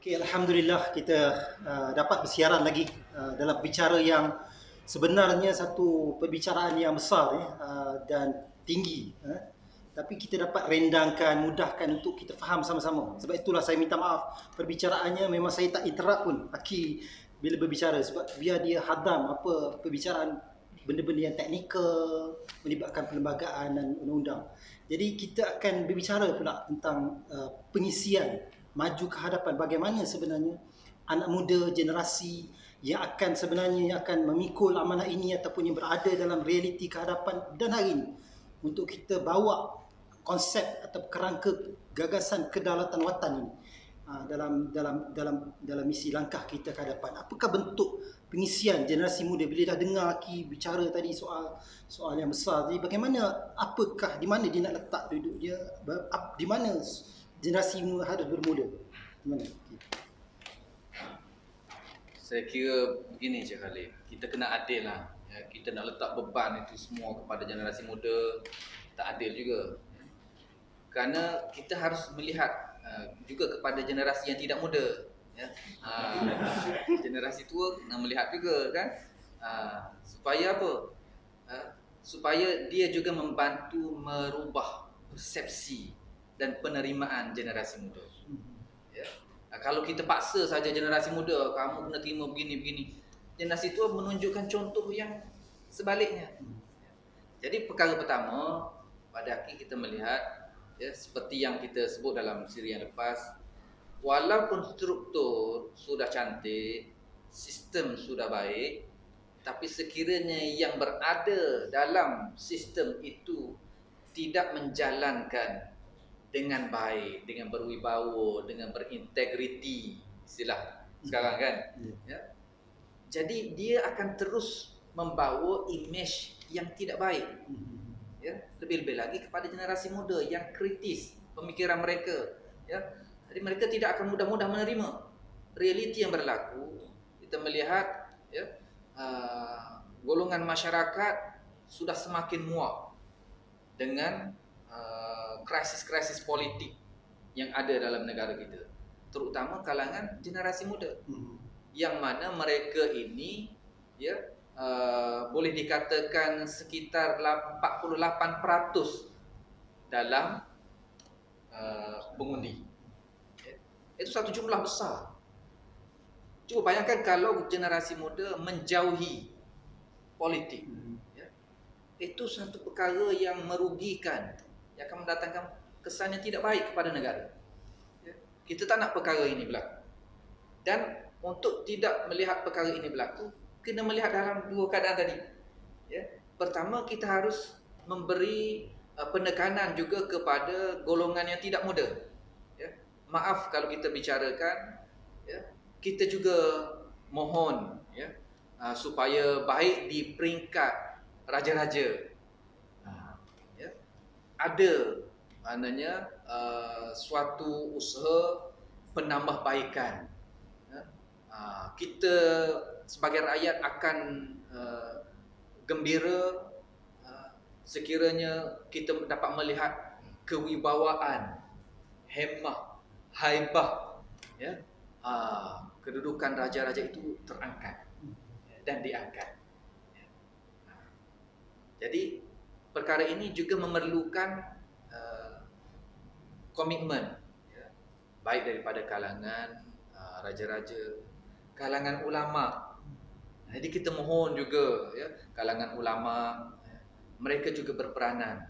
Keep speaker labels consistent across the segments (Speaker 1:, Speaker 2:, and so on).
Speaker 1: Okay, Alhamdulillah kita dapat bersiaran lagi dalam bicara yang sebenarnya satu perbicaraan yang besar dan tinggi. Tapi kita dapat rendangkan, mudahkan untuk kita faham sama-sama. Sebab itulah saya minta maaf, perbicaraannya memang saya tak interrupt pun Aki bila berbicara, sebab biar dia hadam apa perbicaraan benda-benda yang teknikal, melibatkan perlembagaan dan undang-undang. Jadi kita akan berbicara pula tentang pengisian maju ke hadapan, bagaimana sebenarnya anak muda generasi yang akan sebenarnya yang akan memikul amanah ini ataupun yang berada dalam realiti kehadapan dan hari ini untuk kita bawa konsep atau kerangka gagasan kedaulatan watan ini dalam misi langkah kita ke hadapan. Apakah bentuk pengisian generasi muda? Bila dah dengar Aki bicara tadi soal yang besar tadi, bagaimana, apakah, di mana dia nak letak duduk dia, di mana generasi harus bermula? Di mana?
Speaker 2: Saya kira begini Cik Khalid, kita kena adil lah. Ya, kita nak letak beban itu semua kepada generasi muda, tak adil juga. Kerana kita harus melihat juga kepada generasi yang tidak muda. Ya. Generasi tua nak melihat juga kan. Supaya apa? Supaya dia juga membantu merubah persepsi dan penerimaan generasi muda. Ya. Kalau kita paksa saja generasi muda, kamu kena terima begini-begini, generasi tua menunjukkan contoh yang sebaliknya. Jadi perkara pertama, pada akhir kita melihat, ya, seperti yang kita sebut dalam siri yang lepas, walaupun struktur sudah cantik, sistem sudah baik, tapi sekiranya yang berada dalam sistem itu tidak menjalankan dengan baik, dengan berwibawa, dengan berintegriti, istilah sekarang kan. Ya. Jadi dia akan terus membawa imej yang tidak baik. Ya, lebih-lebih lagi kepada generasi muda yang kritis pemikiran mereka. Ya, jadi mereka tidak akan mudah-mudah menerima realiti yang berlaku. Kita melihat, ya, golongan masyarakat sudah semakin muak dengan krisis-krisis politik yang ada dalam negara kita, terutama kalangan generasi muda, yang mana mereka ini, ya, boleh dikatakan sekitar 48% dalam pengundi. Itu satu jumlah besar. Cuba bayangkan kalau generasi muda menjauhi politik, ya, itu satu perkara yang merugikan, yang akan mendatangkan kesan yang tidak baik kepada negara. Ya. Kita tak nak perkara ini berlaku. Dan untuk tidak melihat perkara ini berlaku, kena melihat dalam dua keadaan tadi. Ya. Pertama, kita harus memberi penekanan juga kepada golongan yang tidak muda. Ya. Maaf kalau kita bicarakan, ya, kita juga mohon, ya, supaya baik di peringkat raja-raja, ya, ada maknanya suatu usaha penambahbaikan. Ya. Kita sebagai rakyat akan gembira sekiranya kita dapat melihat kewibawaan, hemah, haibah, ya, kedudukan raja-raja itu terangkat dan diangkat. Jadi perkara ini juga memerlukan komitmen, ya, baik daripada kalangan raja-raja, kalangan ulama. Jadi kita mohon juga, ya, kalangan ulama, ya, mereka juga berperanan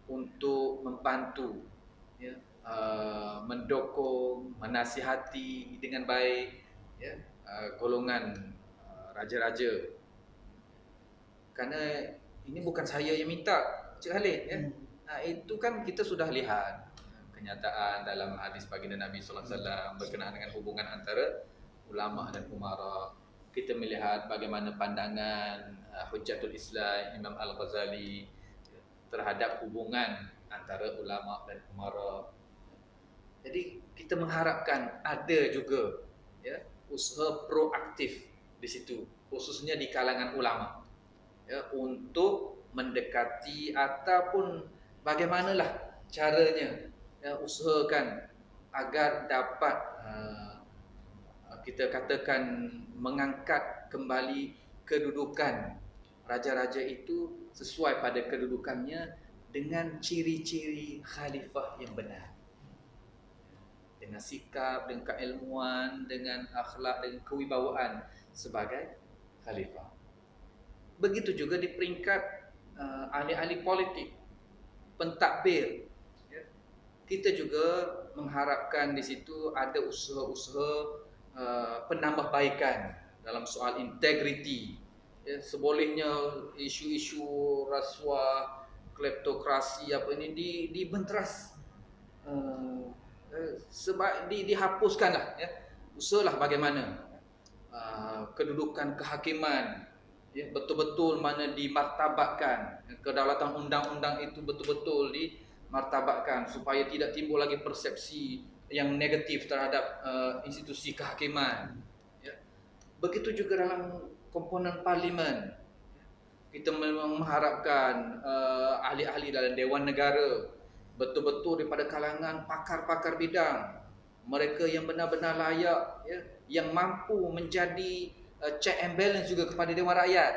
Speaker 2: untuk membantu, ya, mendukung, menasihati dengan baik, ya, golongan raja-raja. Kerana ini bukan saya yang minta, Cik Khalid, ya. Itu kan kita sudah lihat kenyataan dalam hadis baginda Nabi sallallahu alaihi wasallam berkenaan dengan hubungan antara ulama dan umara. Kita melihat bagaimana pandangan Hujjatul Islam Imam Al-Ghazali terhadap hubungan antara ulama dan umara. Jadi kita mengharapkan ada juga, ya, usaha proaktif di situ, khususnya di kalangan ulama, ya, untuk mendekati ataupun bagaimanalah caranya, ya, usahakan agar dapat kita katakan mengangkat kembali kedudukan raja-raja itu sesuai pada kedudukannya dengan ciri-ciri khalifah yang benar, dengan sikap, dengan keilmuan, dengan akhlak, dengan kewibawaan sebagai khalifah. Begitu juga di peringkat ahli-ahli politik, pentadbir. Ya. Kita juga mengharapkan di situ ada usaha-usaha penambahbaikan dalam soal integriti. Ya, sebolehnya isu-isu rasuah, kleptokrasi apa ini dibenteras, dihapuskanlah. Ya. Usahalah bagaimana kedudukan kehakiman ya, betul-betul mana dimartabatkan, kedaulatan undang-undang itu betul-betul dimartabatkan supaya tidak timbul lagi persepsi yang negatif terhadap institusi kehakiman ya. Begitu juga dalam komponen parlimen, kita memang mengharapkan ahli-ahli dalam Dewan Negara betul-betul daripada kalangan pakar-pakar bidang, mereka yang benar-benar layak ya, yang mampu menjadi check and balance juga kepada Dewan Rakyat.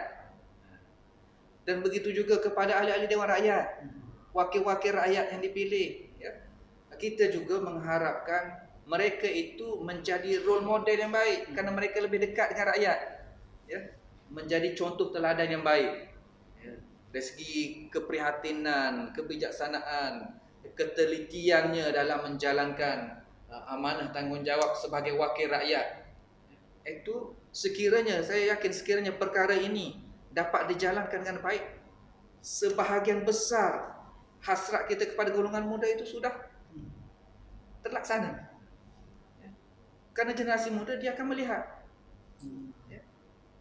Speaker 2: Dan begitu juga kepada ahli-ahli Dewan Rakyat, wakil-wakil rakyat yang dipilih ya. Kita juga mengharapkan mereka itu menjadi role model yang baik kerana mereka lebih dekat dengan rakyat ya, menjadi contoh teladan yang baik ya. Dari segi keprihatinan, kebijaksanaan, ketelitiannya dalam menjalankan amanah tanggungjawab sebagai wakil rakyat. Itu sekiranya, saya yakin sekiranya perkara ini dapat dijalankan dengan baik, sebahagian besar hasrat kita kepada golongan muda itu sudah terlaksana. Karena generasi muda dia akan melihat ya.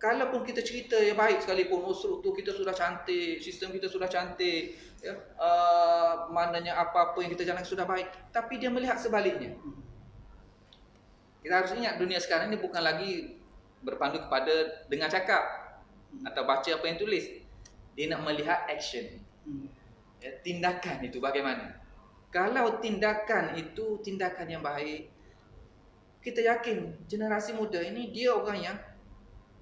Speaker 2: Kalaupun kita cerita yang baik sekalipun, struktur kita sudah cantik, sistem kita sudah cantik ya, maknanya apa-apa yang kita jalankan sudah baik, tapi dia melihat sebaliknya. Kita harus ingat dunia sekarang ini bukan lagi berpandu kepada dengar cakap atau baca apa yang tulis. Dia nak melihat action ya, tindakan itu bagaimana. Kalau tindakan itu tindakan yang baik, kita yakin generasi muda ini dia orang yang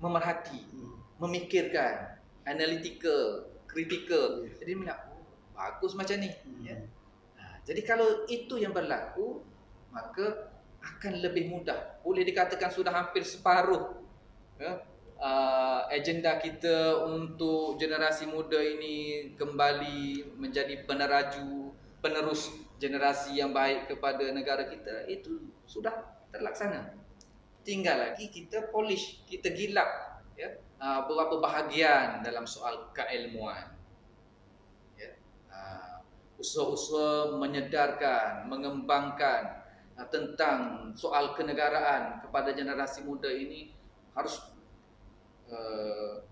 Speaker 2: memerhati, memikirkan, analytical, critical. Jadi dia bagus macam ni ya. Jadi kalau itu yang berlaku, maka akan lebih mudah. Boleh dikatakan sudah hampir separuh ya, agenda kita untuk generasi muda ini kembali menjadi penerus generasi yang baik kepada negara kita, itu sudah terlaksana. Tinggal lagi kita polish, kita gilap ya, beberapa bahagian dalam soal keilmuan ya. Usaha-usaha menyedarkan, mengembangkan tentang soal kenegaraan kepada generasi muda ini harus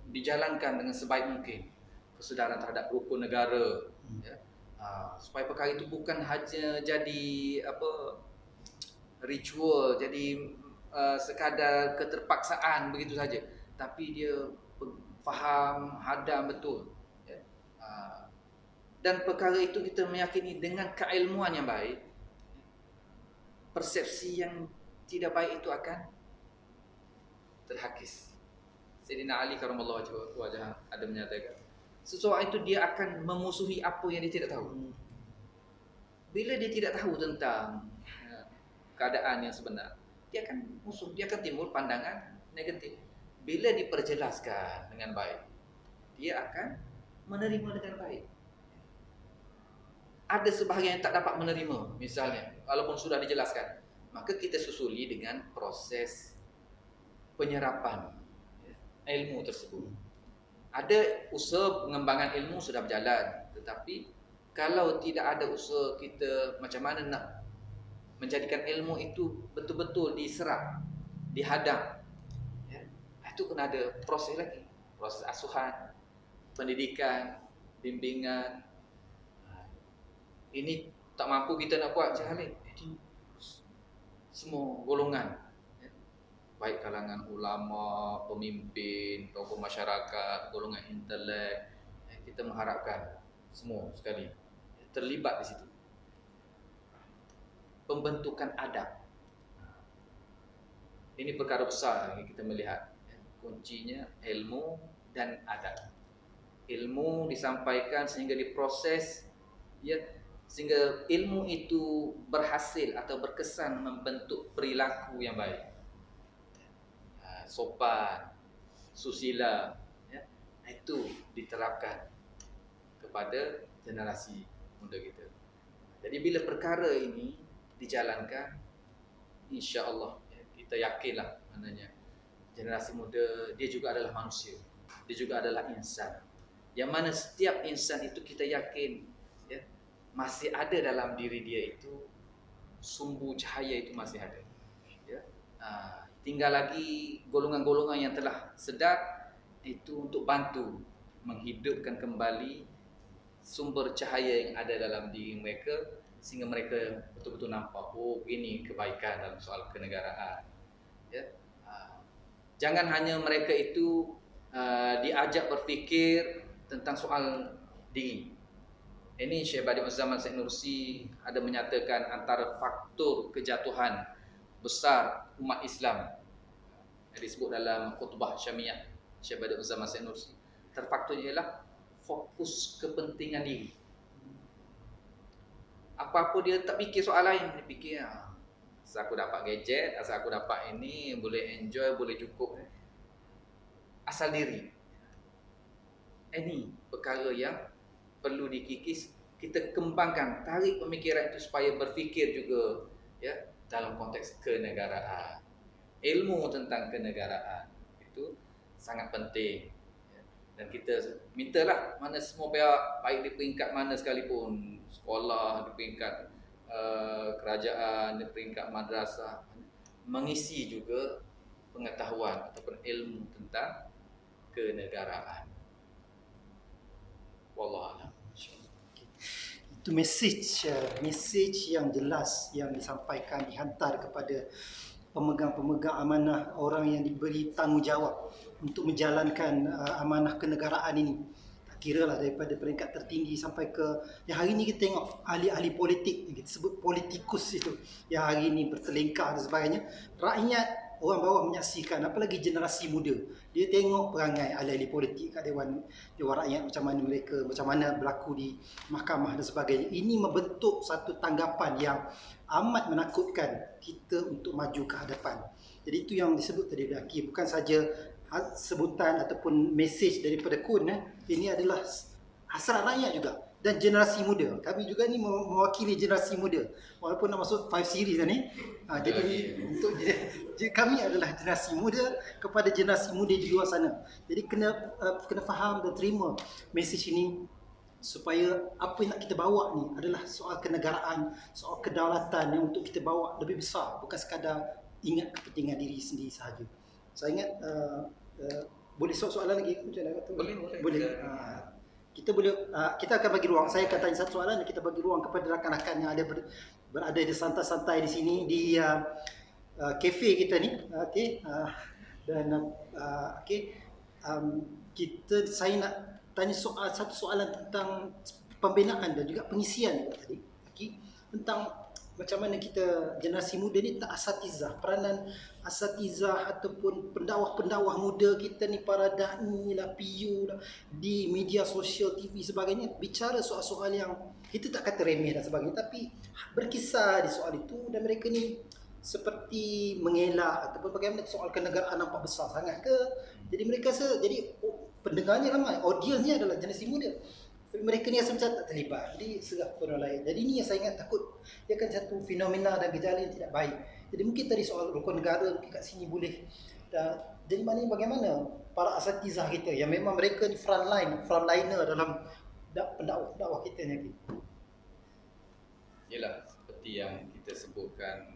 Speaker 2: dijalankan dengan sebaik mungkin. Kesedaran terhadap rukun negara ya. Supaya perkara itu bukan hanya jadi ritual, jadi sekadar keterpaksaan begitu saja, tapi dia faham, hadam betul ya. Dan perkara itu kita meyakini dengan keilmuan yang baik, persepsi yang tidak baik itu akan terhakis. Sayyidina Ali karamallahu wajhah ada menyatakan, seseorang itu dia akan memusuhi apa yang dia tidak tahu. Bila dia tidak tahu tentang keadaan yang sebenar, dia akan musuh, dia akan timbul pandangan negatif. Bila diperjelaskan dengan baik, dia akan menerima dengan baik. Ada sebahagian yang tak dapat menerima, misalnya walaupun sudah dijelaskan, maka kita susuli dengan proses penyerapan ilmu tersebut. Ada usaha pengembangan ilmu sudah berjalan, tetapi kalau tidak ada usaha kita macam mana nak menjadikan ilmu itu betul-betul diserap, dihadam ya, itu kena ada proses lagi, proses asuhan, pendidikan, bimbingan. Ini tak mampu kita nak buat macam ni. Semua golongan ya, baik kalangan ulama, pemimpin, tokoh masyarakat, golongan intelek, kita mengharapkan semua sekali terlibat di situ. Pembentukan adab. Ini perkara besar yang kita melihat. Kuncinya ilmu dan adab. Ilmu disampaikan sehingga diproses, ya, sehingga ilmu itu berhasil atau berkesan membentuk perilaku yang baik, sopan, susila, ya, itu diterapkan kepada generasi muda kita. Jadi bila perkara ini dijalankan, insya-Allah kita yakinlah maknanya generasi muda dia juga adalah manusia, dia juga adalah insan. Yang mana setiap insan itu kita yakin, ya, masih ada dalam diri dia itu sumbu cahaya itu masih ada. Ya. Tinggal lagi golongan-golongan yang telah sedar itu untuk bantu menghidupkan kembali sumber cahaya yang ada dalam diri mereka sehingga mereka betul-betul nampak, oh ini kebaikan dalam soal kenegaraan. Ya. Jangan hanya mereka itu diajak berfikir tentang soal diri. Ini Syekh Badi'uz Zaman Said Nursi ada menyatakan antara faktor kejatuhan besar umat Islam yang disebut dalam khutbah Syamiah Syekh Badi'uz Zaman Said Nursi. Terfaktornya ialah fokus kepentingan diri. Apa-apa dia tak fikir soal lain, dia fikir asal aku dapat gadget, asal aku dapat ini, boleh enjoy, boleh cukup. Asal diri. Ini perkara yang perlu dikikis, kita kembangkan, tarik pemikiran itu supaya berfikir juga, ya, dalam konteks kenegaraan. Ilmu tentang kenegaraan itu sangat penting, ya. Dan kita mintalah mana semua pihak, baik di peringkat mana sekalipun, sekolah, di peringkat kerajaan, di peringkat madrasah, mengisi juga pengetahuan ataupun ilmu tentang kenegaraan. Wallahualam.
Speaker 1: Itu message yang jelas yang disampaikan, dihantar kepada pemegang-pemegang amanah, orang yang diberi tanggungjawab untuk menjalankan amanah kenegaraan ini. Tak kira lah daripada peringkat tertinggi sampai ke yang hari ni kita tengok ahli-ahli politik, kita sebut politikus itu, yang hari ni bertelingkah dan sebagainya. Rakyat, orang bawah menyaksikan, apalagi generasi muda, dia tengok perangai ahli-ahli politik kat Dewan Rakyat, macam mana berlaku di mahkamah dan sebagainya. Ini membentuk satu tanggapan yang amat menakutkan kita untuk maju ke hadapan. Jadi itu yang disebut tadi Daki, bukan saja sebutan ataupun mesej daripada Kun, ini adalah hasrat rakyat juga dan generasi muda. Kami juga ni mewakili generasi muda, walaupun nak masuk 5 series ni. Jadi untuk kami adalah generasi muda kepada generasi muda di luar sana. Jadi kena faham dan terima mesej ini, supaya apa yang nak kita bawa ni adalah soal kenegaraan, soal kedaulatan yang untuk kita bawa lebih besar, bukan sekadar ingat kepentingan diri sendiri sahaja. Saya ingat boleh soalan lagi? Boleh. Kita akan bagi ruang. Saya akan tanya satu soalan dan kita bagi ruang kepada rakan-rakan yang ada berada di santai-santai di sini di kafe kita ni. Okey. Saya nak tanya satu soalan tentang pembinaan dan juga pengisian juga tadi. Okey. Tentang macam mana kita generasi muda ni tak asatizah, peranan asatizah ataupun pendakwah-pendakwah muda kita ni, para da'i lah, PU lah, di media sosial, TV sebagainya, bicara soal-soal yang kita tak kata remeh dan sebagainya, tapi berkisar di soal itu, dan mereka ni seperti mengelak ataupun bagaimana soal kenegaraan nampak besar sangat ke. Jadi mereka jadi pendengarnya ramai, audiensnya adalah generasi muda. Mereka ni rasa macam tak terlibat, jadi serah kepada orang lain. Jadi ni yang saya ingat, takut dia akan satu fenomena dan gejala yang tidak baik. Jadi mungkin tadi soal rukun negara, mungkin kat sini boleh. Jadi maknanya bagaimana para asatizah kita yang memang mereka ni frontliner dalam pendakwah kita ni.
Speaker 2: Yalah, seperti yang kita sebutkan,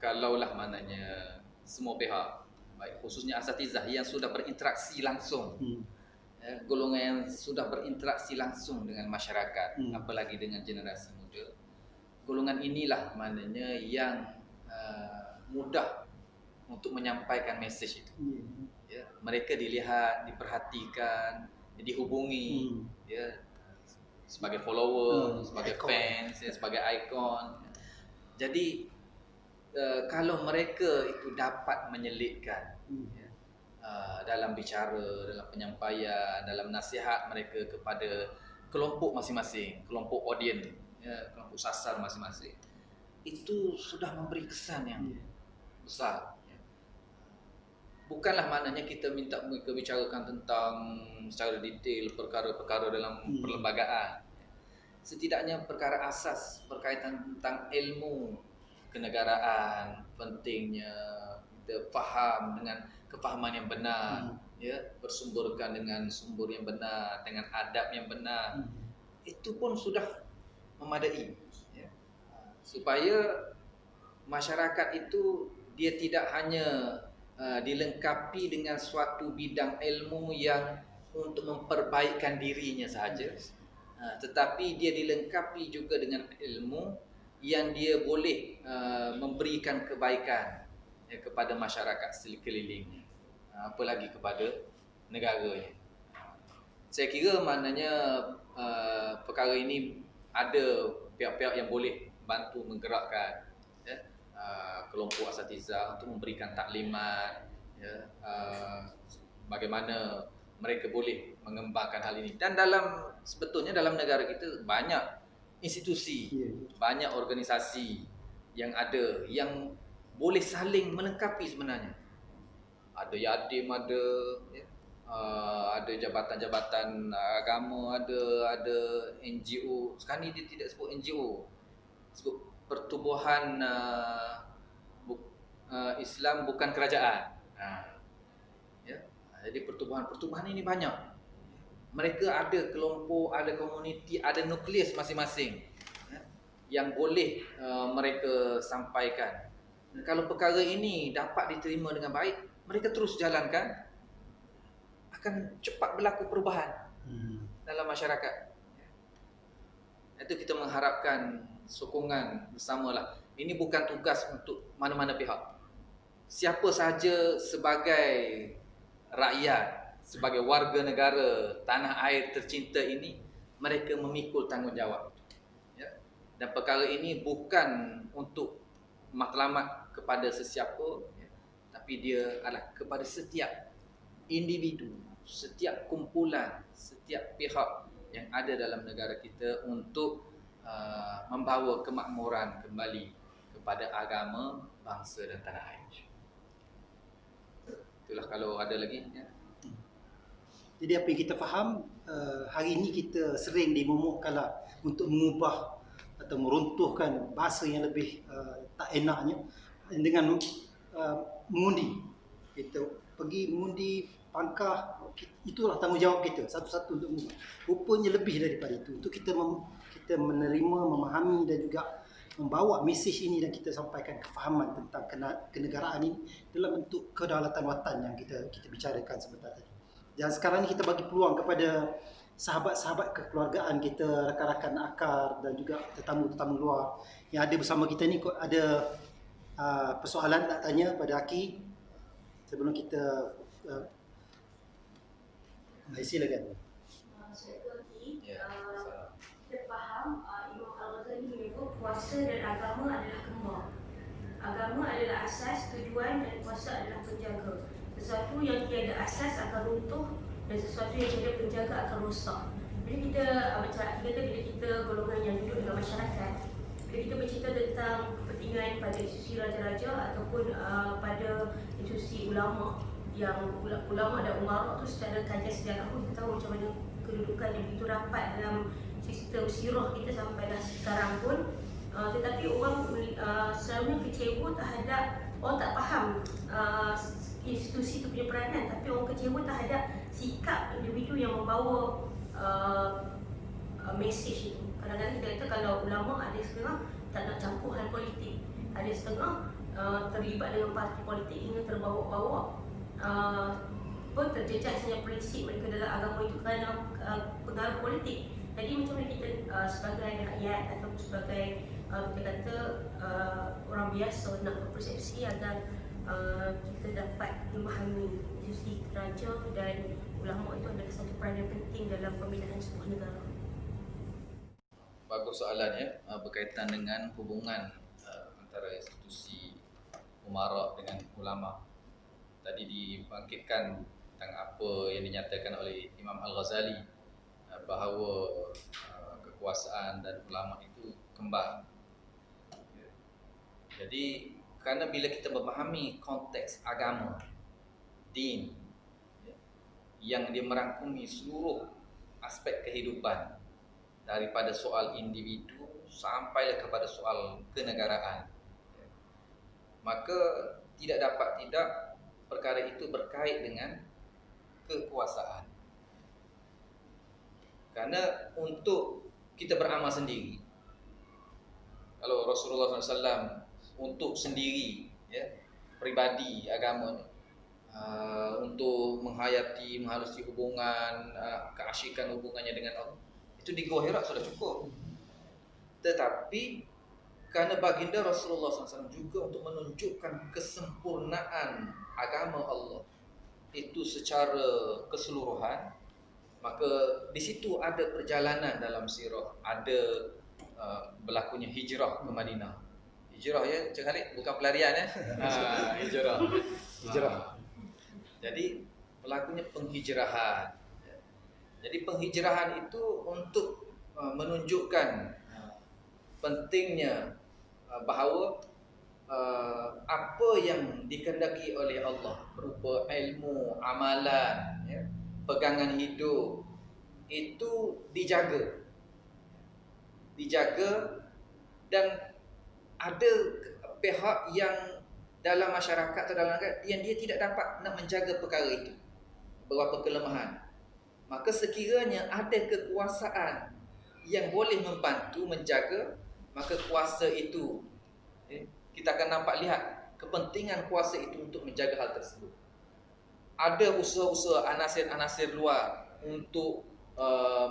Speaker 2: kalaulah maknanya semua pihak, baik khususnya asatizah yang sudah berinteraksi langsung, golongan yang sudah berinteraksi langsung dengan masyarakat, apalagi dengan generasi muda, golongan inilah maknanya yang mudah untuk menyampaikan mesej itu. Ya, mereka dilihat, diperhatikan, dihubungi, ya, sebagai follower, sebagai fans, ya, sebagai ikon. Jadi kalau mereka itu dapat menyelitkan dalam bicara, dalam penyampaian, dalam nasihat mereka kepada kelompok masing-masing, kelompok audiens, kelompok sasar masing-masing, itu sudah memberi kesan yang besar. Bukanlah maknanya kita minta mereka bicarakan tentang secara detail perkara-perkara dalam perlembagaan. Setidaknya perkara asas berkaitan tentang ilmu kenegaraan, pentingnya kita faham dengan kefahaman yang benar, bersumberkan dengan sumber yang benar, dengan adab yang benar. Itu pun sudah memadai, supaya masyarakat itu dia tidak hanya dilengkapi dengan suatu bidang ilmu yang untuk memperbaikkan dirinya sahaja, tetapi dia dilengkapi juga dengan ilmu yang dia boleh memberikan kebaikan kepada masyarakat sekelilingnya, apalagi kepada negaranya. Saya kira maknanya perkara ini ada pihak-pihak yang boleh bantu menggerakkan kelompok asatizah untuk memberikan taklimat, bagaimana mereka boleh mengembangkan hal ini. Dan sebetulnya dalam negara kita banyak institusi, banyak organisasi yang ada yang boleh saling melengkapi sebenarnya. Ada Yatim, ada jabatan-jabatan agama, ada NGO. Sekarang ni dia tidak sebut NGO, sebut Pertubuhan Islam Bukan Kerajaan. Jadi pertubuhan ini banyak. Mereka ada kelompok, ada komuniti, ada nukleus masing-masing yang boleh mereka sampaikan. Dan kalau perkara ini dapat diterima dengan baik, mereka terus jalankan, akan cepat berlaku perubahan dalam masyarakat. Itu kita mengharapkan sokongan bersamalah. Ini bukan tugas untuk mana-mana pihak. Siapa sahaja sebagai rakyat, sebagai warga negara tanah air tercinta ini, mereka memikul tanggungjawab. Dan perkara ini bukan untuk matlamat kepada sesiapa, tapi dia adalah kepada setiap individu, setiap kumpulan, setiap pihak yang ada dalam negara kita untuk membawa kemakmuran kembali kepada agama, bangsa dan tanah air. Itulah kalau ada lagi.
Speaker 1: Jadi apa yang kita faham, hari ini kita sering dimomokkanlah untuk mengubah atau meruntuhkan bahasa yang lebih tak enaknya dengan mengundi. Kita pergi mengundi pangkah, itulah tanggungjawab kita satu-satu untuk mengubah. Rupanya lebih daripada itu. Untuk kita menerima, memahami dan juga membawa mesej ini dan kita sampaikan kefahaman tentang kenegaraan ini dalam bentuk kedaulatan watan yang kita bicarakan sebentar tadi. Dan sekarang ni kita bagi peluang kepada sahabat-sahabat kekeluargaan kita, rakan-rakan akar dan juga tetamu-tetamu luar yang ada bersama kita ni. Ada persoalan nak tanya pada Aki sebelum kita silakan.
Speaker 3: Kita faham Imam Al-Ghazali menyebut puasa dan agama adalah kembar. Agama adalah asas, tujuan dan puasa adalah penjaga. Sesuatu yang tiada asas akan runtuh dan sesuatu yang tiada penjaga akan rosak. Jadi kita macam bila kita golongan yang hidup dengan masyarakat, bila kita bercerita tentang kepentingan pada institusi raja-raja ataupun pada institusi ulama, yang ulama dan umarok tu secara kajian sejarah pun kita tahu macam mana kedudukan yang begitu rapat dalam sistem sirah kita sampailah sekarang pun. Tetapi orang selalunya kecewa terhadap, orang tak faham institusi itu punya peranan, tapi orang kecewa terhadap sikap individu yang membawa mesej itu. Kadang-kadang kita kata kalau ulama ada setengah tak nak campur hal politik, ada setengah terlibat dengan parti politik hingga terbawa-bawa terjejas prinsip mereka dalam agama itu kerana pengaruh politik. Jadi macam mana kita sebagai rakyat atau sebagai kita kata orang biasa nak berpersepsi agar kita dapat memahami institusi raja dan ulama itu adalah satu peranan penting dalam pembinaan sebuah negara.
Speaker 2: Bagus soalannya berkaitan dengan hubungan antara institusi umara dengan ulama. Tadi dibangkitkan tentang apa yang dinyatakan oleh Imam Al-Ghazali, bahawa kekuasaan dan ulama itu kembar. Jadi kerana bila kita memahami konteks agama, din, yang dia merangkumi seluruh aspek kehidupan, daripada soal individu sampailah kepada soal kenegaraan, maka tidak dapat tidak perkara itu berkait dengan kekuasaan. Kerana untuk kita beramal sendiri, kalau Rasulullah SAW untuk sendiri, ya, pribadi agama, untuk menghayati, menghalusi hubungan, keasyikan hubungannya dengan Allah, itu di gua Hira sudah cukup. Tetapi kerana baginda Rasulullah SAW juga untuk menunjukkan kesempurnaan agama Allah itu secara keseluruhan, maka di situ ada perjalanan dalam sirah, ada berlakunya hijrah ke Madinah. Hijrah, ya, Cik Khalid, bukan pelarian, ya. Hijrah. Jadi berlakunya penghijrahan. Jadi penghijrahan itu untuk menunjukkan pentingnya bahawa apa yang dikehendaki oleh Allah berupa ilmu, amalan, ya, pegangan hidup, itu dijaga dan ada pihak yang dalam masyarakat atau dalam rakyat yang dia tidak dapat nak menjaga perkara itu, beberapa kelemahan. Maka sekiranya ada kekuasaan yang boleh membantu menjaga, maka kuasa itu, kita akan nampak lihat kepentingan kuasa itu untuk menjaga hal tersebut. Ada usaha-usaha anasir-anasir luar untuk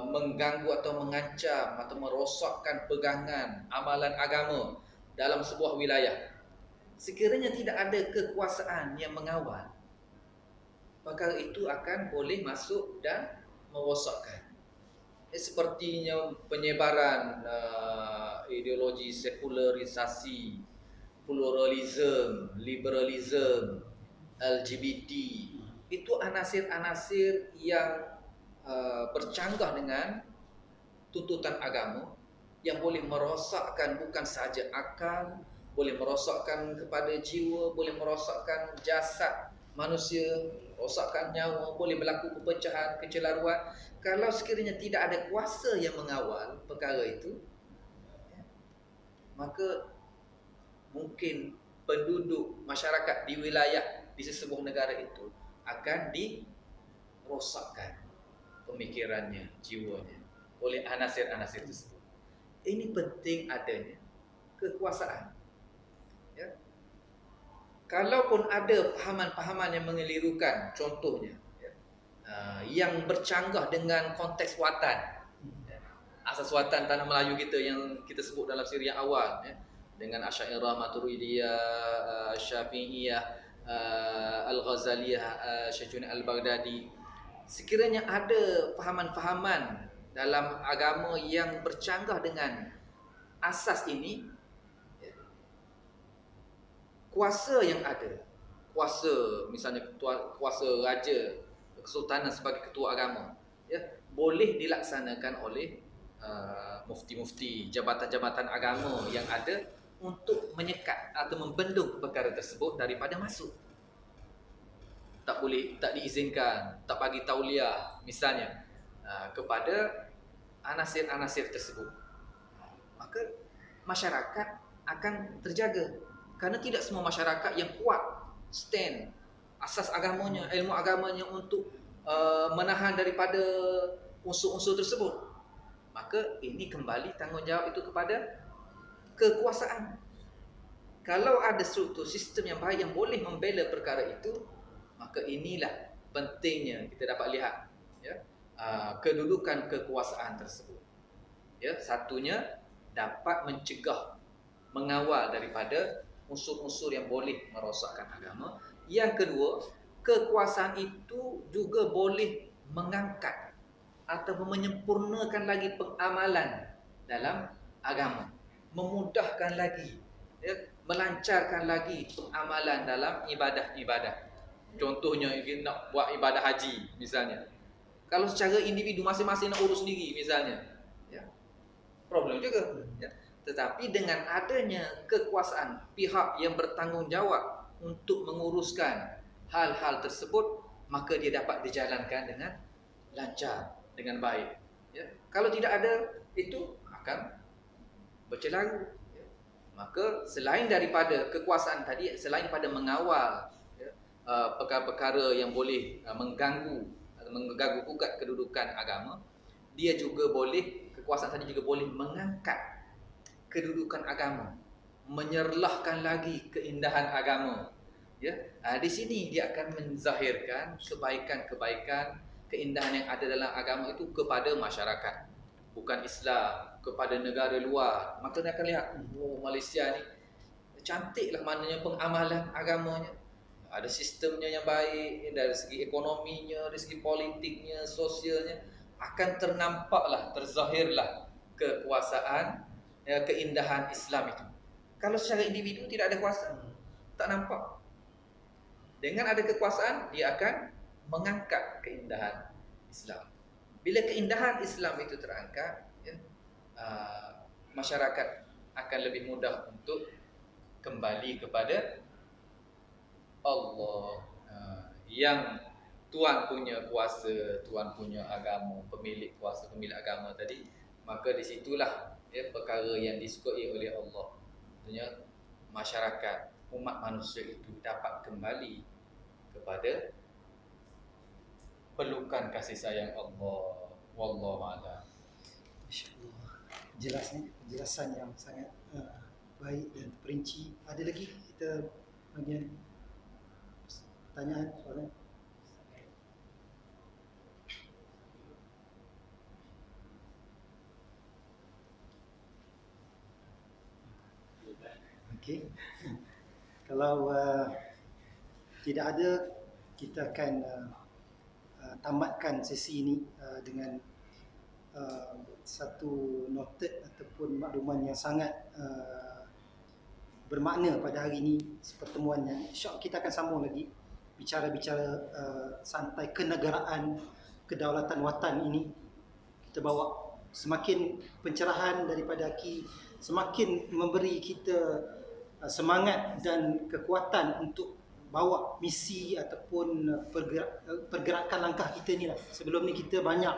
Speaker 2: mengganggu atau mengancam atau merosakkan pegangan amalan agama dalam sebuah wilayah. Sekiranya tidak ada kekuasaan yang mengawal, perkara itu akan boleh masuk dan merosakkan. Sepertinya penyebaran ideologi sekularisasi, pluralisme, liberalisme, LGBT, itu anasir-anasir yang bercanggah dengan tuntutan agama, yang boleh merosakkan bukan sahaja akal, boleh merosakkan kepada jiwa, boleh merosakkan jasad manusia, rosakkan nyawa, boleh berlaku perpecahan, kecelaruan. Kalau sekiranya tidak ada kuasa yang mengawal perkara itu, maka mungkin penduduk masyarakat di wilayah di sesebuah negara itu akan dirosakkan pemikirannya, jiwanya oleh anasir-anasir tersebut. Ini penting adanya kekuasaan, ya. Kalaupun ada pahaman-pahaman yang mengelirukan, contohnya, ya, yang bercanggah dengan konteks watan, ya, asas watan tanah Melayu kita yang kita sebut dalam siri yang awal, ya, dengan Asy'ariyah, Maturidiyah, Syafi'iyah, Al-Ghazaliyah, Syekh Al-Baghdadi. Sekiranya ada fahaman-fahaman dalam agama yang bercanggah dengan asas ini, kuasa yang ada, kuasa misalnya kuasa raja, kesultanan sebagai ketua agama, ya, boleh dilaksanakan oleh mufti-mufti, jabatan-jabatan agama yang ada untuk menyekat atau membendung perkara tersebut daripada masuk. Tak boleh, tak diizinkan, tak bagi tauliah misalnya kepada anasir-anasir tersebut. Maka masyarakat akan terjaga, kerana tidak semua masyarakat yang kuat stand asas agamanya, ilmu agamanya untuk menahan daripada unsur-unsur tersebut. Maka ini kembali tanggungjawab itu kepada kekuasaan. Kalau ada struktur sistem yang baik yang boleh membela perkara itu, maka inilah pentingnya kita dapat lihat, ya, kedudukan kekuasaan tersebut. Ya, satunya dapat mencegah, mengawal daripada unsur-unsur yang boleh merosakkan agama. Yang kedua, kekuasaan itu juga boleh mengangkat atau menyempurnakan lagi pengamalan dalam agama, memudahkan lagi, ya, melancarkan lagi amalan dalam ibadah-ibadah. Contohnya kita nak buat ibadah haji misalnya. Kalau secara individu masing-masing nak urus sendiri misalnya, ya, problem juga. Ya. Tetapi dengan adanya kekuasaan pihak yang bertanggungjawab untuk menguruskan hal-hal tersebut, maka dia dapat dijalankan dengan lancar, dengan baik. Ya. Kalau tidak ada, itu akan bercelaru. Ya. Maka selain daripada kekuasaan tadi, selain daripada mengawal, ya, perkara-perkara yang boleh mengganggu gugat kedudukan agama, dia juga boleh, kekuasaan tadi juga boleh mengangkat kedudukan agama, menyerlahkan lagi keindahan agama. Ya, di sini dia akan menzahirkan kebaikan-kebaikan, keindahan yang ada dalam agama itu kepada masyarakat, bukan Islam, kepada negara luar. Maka dia akan lihat, oh, Malaysia ni cantiklah maknanya pengamalan agamanya. Ada sistemnya yang baik, dari segi ekonominya, dari segi politiknya, sosialnya, akan ternampaklah, terzahirlah kekuasaan, ya, keindahan Islam itu. Kalau secara individu tidak ada kuasa, tak nampak. Dengan ada kekuasaan, dia akan mengangkat keindahan Islam. Bila keindahan Islam itu terangkat, ya, masyarakat akan lebih mudah untuk kembali kepada Allah, yang Tuhan punya kuasa, Tuhan punya agama, pemilik kuasa, pemilik agama tadi. Maka di situlah, ya, perkara yang disukai oleh Allah. Tentunya masyarakat, umat manusia itu dapat kembali kepada pelukan kasih sayang Allah. Wallahu a'lam.
Speaker 1: Masya-Allah. Jelasnya, penjelasan yang sangat baik dan perinci. Ada lagi kita bagian pertanyaan, soalan? Okey. Kalau tidak ada, kita akan tamatkan sesi ini dengan satu noted ataupun makluman yang sangat bermakna pada hari ini, pertemuannya. InsyaAllah kita akan sambung lagi bicara-bicara santai kenegaraan, kedaulatan watan ini. Kita bawa semakin pencerahan daripada Aki, semakin memberi kita semangat dan kekuatan untuk bawa misi ataupun pergerakan langkah kita ni lah. Sebelum ni kita banyak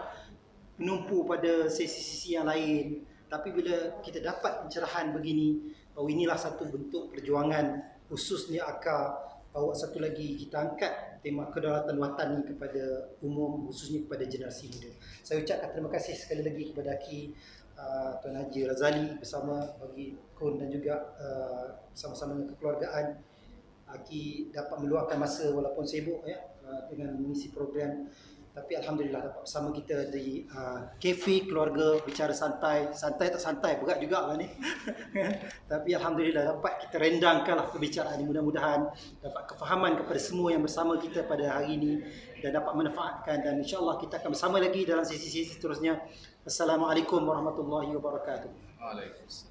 Speaker 1: menumpu pada sesi-sesi yang lain, tapi bila kita dapat pencerahan begini, bahawa inilah satu bentuk perjuangan, khususnya akar bawa satu lagi kita angkat tema kedaulatan watan ni kepada umum, khususnya kepada generasi muda. Saya ucapkan terima kasih sekali lagi kepada Aki, Tuan Haji Razali bersama bagi Kun dan juga bersama-sama dengan kekeluargaan. Aki dapat meluangkan masa walaupun sibuk, ya, dengan mengisi program, tapi alhamdulillah dapat bersama kita di kafe keluarga bicara santai. Santai tak santai, berat juga lah ni. Tapi alhamdulillah dapat kita rendangkanlah perbicaraan ini. Mudah-mudahan dapat kefahaman kepada semua yang bersama kita pada hari ini dan dapat manfaatkan, dan insya-Allah kita akan bersama lagi dalam sesi-sesi seterusnya. Assalamualaikum warahmatullahi wabarakatuh.
Speaker 2: Waalaikumsalam.